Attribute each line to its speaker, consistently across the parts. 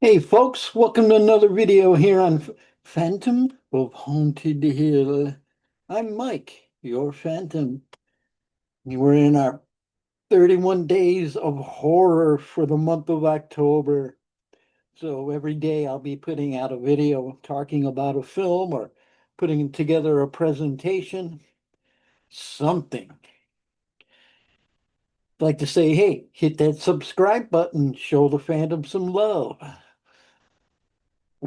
Speaker 1: Hey folks, welcome to another video here on Phantom of Haunted Hill. I'm Mike, your Phantom. We're in our 31 days of horror for the month of October. So every day I'll be putting out a video talking about a film or putting together a presentation, something. I'd like to say, hey, hit that subscribe button, show the Phantom some love.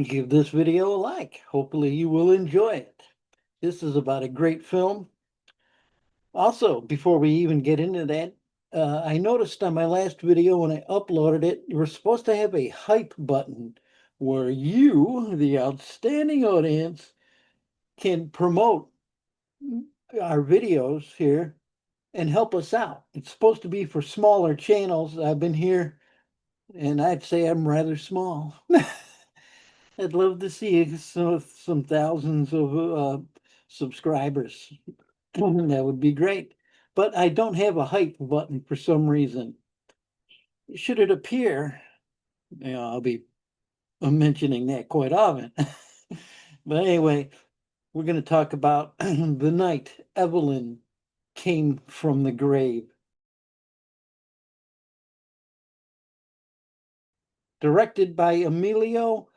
Speaker 1: Give this video a like. Hopefully you will enjoy it. This is about a great film. Also, before we even get into that, I noticed on my last video when I uploaded it, you were supposed to have a hype button where you, the outstanding audience, can promote our videos here and help us out. It's supposed to be for smaller channels. I've been here and I'd say I'm rather small. I'd love to see some thousands of subscribers. That would be great. But I don't have a hype button for some reason. Should it appear, I'll be mentioning that quite often. But anyway, we're going to talk about the night Evelyn came from the grave. Directed by Emilio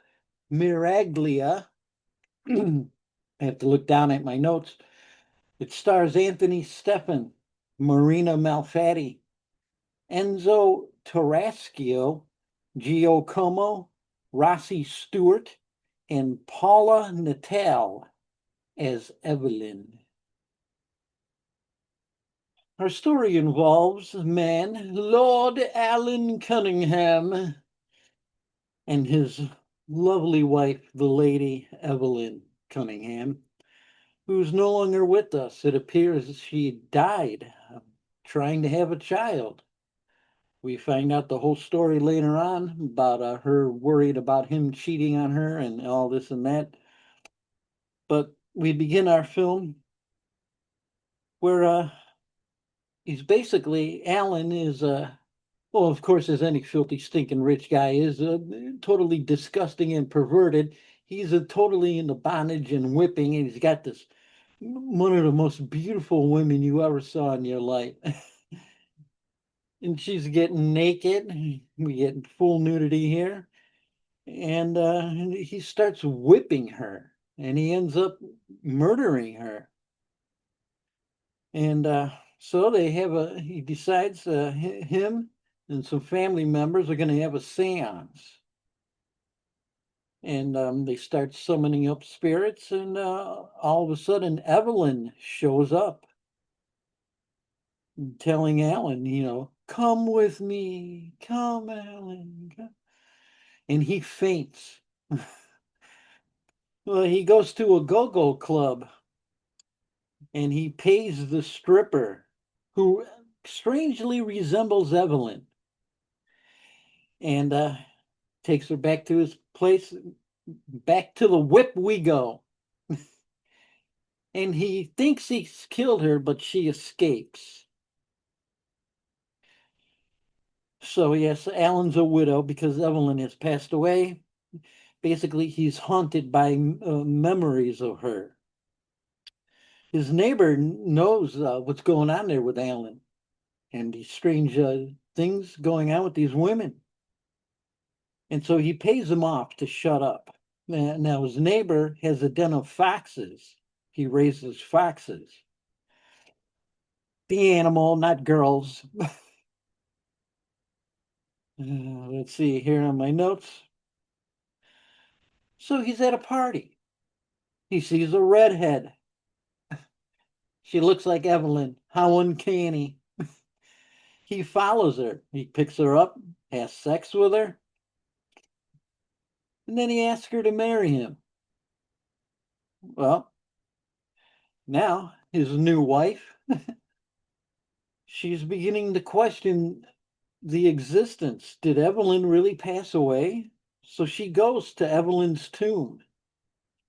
Speaker 1: Miraglia. I have to look down at my notes. It stars Anthony Stephan, Marina Malfatti, Enzo Tarascio, Gio Como, Rossi Stewart, and Paula Natal as Evelyn. Our story involves man Lord Alan Cunningham and his lovely wife, the Lady Evelyn Cunningham, who's no longer with us. It appears she died trying to have a child. We find out the whole story later on about her worried about him cheating on her and all this and that. But we begin our film where he's basically, Alan is, well, of course, as any filthy, stinking rich guy is, totally disgusting and perverted. He's totally into bondage and whipping, and he's got this one of the most beautiful women you ever saw in your life. And she's getting naked. We get full nudity here. And he starts whipping her and he ends up murdering her. And so he decides him and some family members are going to have a seance. And they start summoning up spirits, and all of a sudden, Evelyn shows up, telling Alan, come with me, come, Alan. Come. And he faints. Well, he goes to a go-go club and he pays the stripper, who strangely resembles Evelyn, and takes her back to his place. Back to the whip we go. And he thinks he's killed her, but she escapes. So, yes, Alan's a widow because Evelyn has passed away. Basically, he's haunted by memories of her. His neighbor knows what's going on there with Alan and these strange things going on with these women. And so he pays him off to shut up. Now his neighbor has a den of foxes. He raises foxes. The animal, not girls. Let's see here on my notes. So he's at a party. He sees a redhead. She looks like Evelyn. How uncanny. He follows her. He picks her up, has sex with her, and then he asks her to marry him. Well, now his new wife, she's beginning to question the existence. Did Evelyn really pass away? So she goes to Evelyn's tomb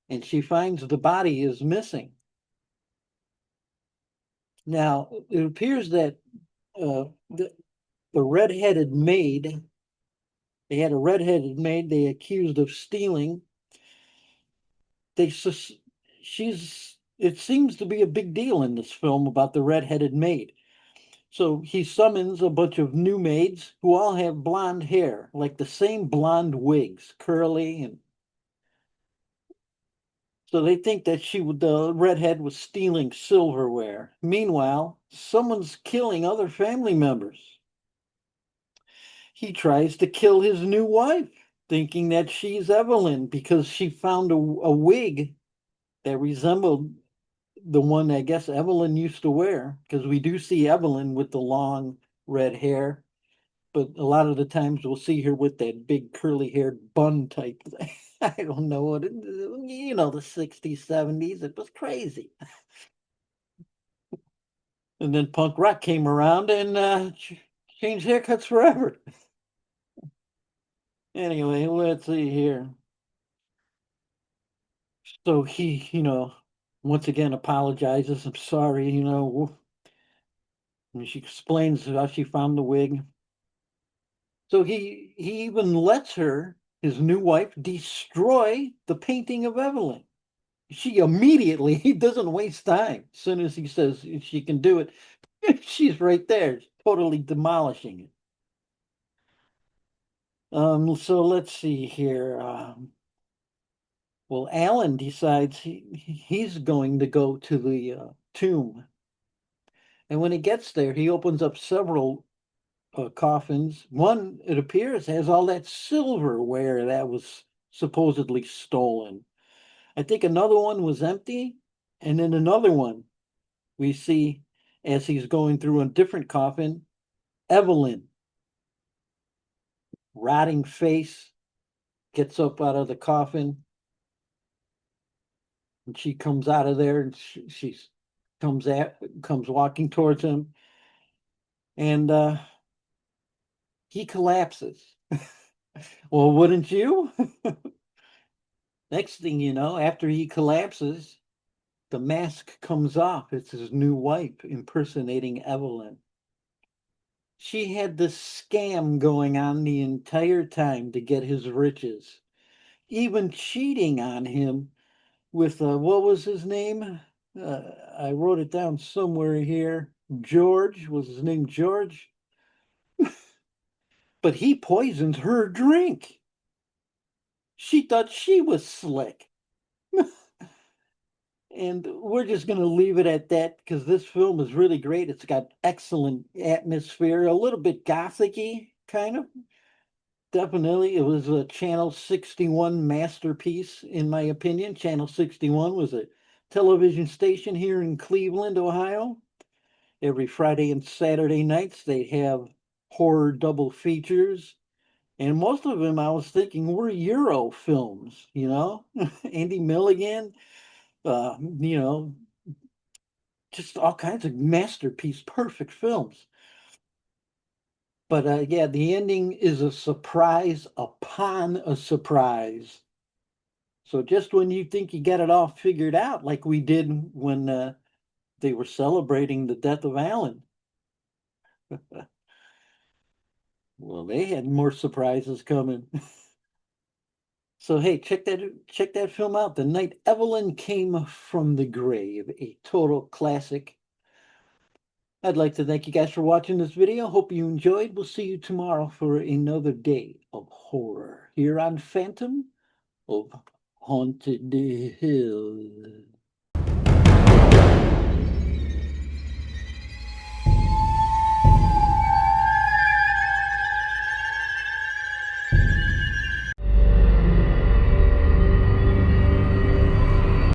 Speaker 1: and she finds the body is missing. Now, it appears that the redheaded maid They had a redheaded maid they accused of stealing. They she's it seems to be a big deal in this film about the redheaded maid. So he summons a bunch of new maids who all have blonde hair, like the same blonde wigs, curly, and so they think that the redhead was stealing silverware. Meanwhile, someone's killing other family members. He tries to kill his new wife, thinking that she's Evelyn because she found a wig that resembled the one I guess Evelyn used to wear. Because we do see Evelyn with the long red hair, but a lot of the times we'll see her with that big curly haired bun type thing. I don't know what the 60s, 70s, it was crazy. And then punk rock came around and changed haircuts forever. Anyway, let's see here. So he, once again apologizes. I'm sorry, and she explains how she found the wig. So he even lets her, his new wife, destroy the painting of Evelyn. She immediately, he doesn't waste time. As soon as he says she can do it, she's right there, totally demolishing it. So let's see here. Well, Alan decides he's going to go to the tomb. And when he gets there, he opens up several coffins. One, it appears, has all that silverware that was supposedly stolen. I think another one was empty. And then another one we see as he's going through a different coffin, Evelyn, rotting face, gets up out of the coffin and she comes out of there and she's comes walking towards him and he collapses. Well, wouldn't you? Next thing you know, after he collapses, the mask comes off. It's his new wife impersonating Evelyn. She had this scam going on the entire time to get his riches, even cheating on him with what was his name? I wrote it down somewhere here. George was his name, George, but he poisoned her drink. She thought she was slick. And we're just going to leave it at that because this film is really great. It's got excellent atmosphere, a little bit gothicy, kind of. Definitely. It was a Channel 61 masterpiece, in my opinion. Channel 61 was a television station here in Cleveland, Ohio. Every Friday and Saturday nights, they'd have horror double features. And most of them, I was thinking, were Euro films, Andy Milligan, uh, you know, just all kinds of masterpiece, perfect films. But yeah, the ending is a surprise upon a surprise. So just when you think you got it all figured out, like we did when they were celebrating the death of Alan, well, they had more surprises coming. So hey, check that film out. The Night Evelyn Came from the Grave, a total classic. I'd like to thank you guys for watching this video. Hope you enjoyed. We'll see you tomorrow for another day of horror here on Phantom of Haunted Hill.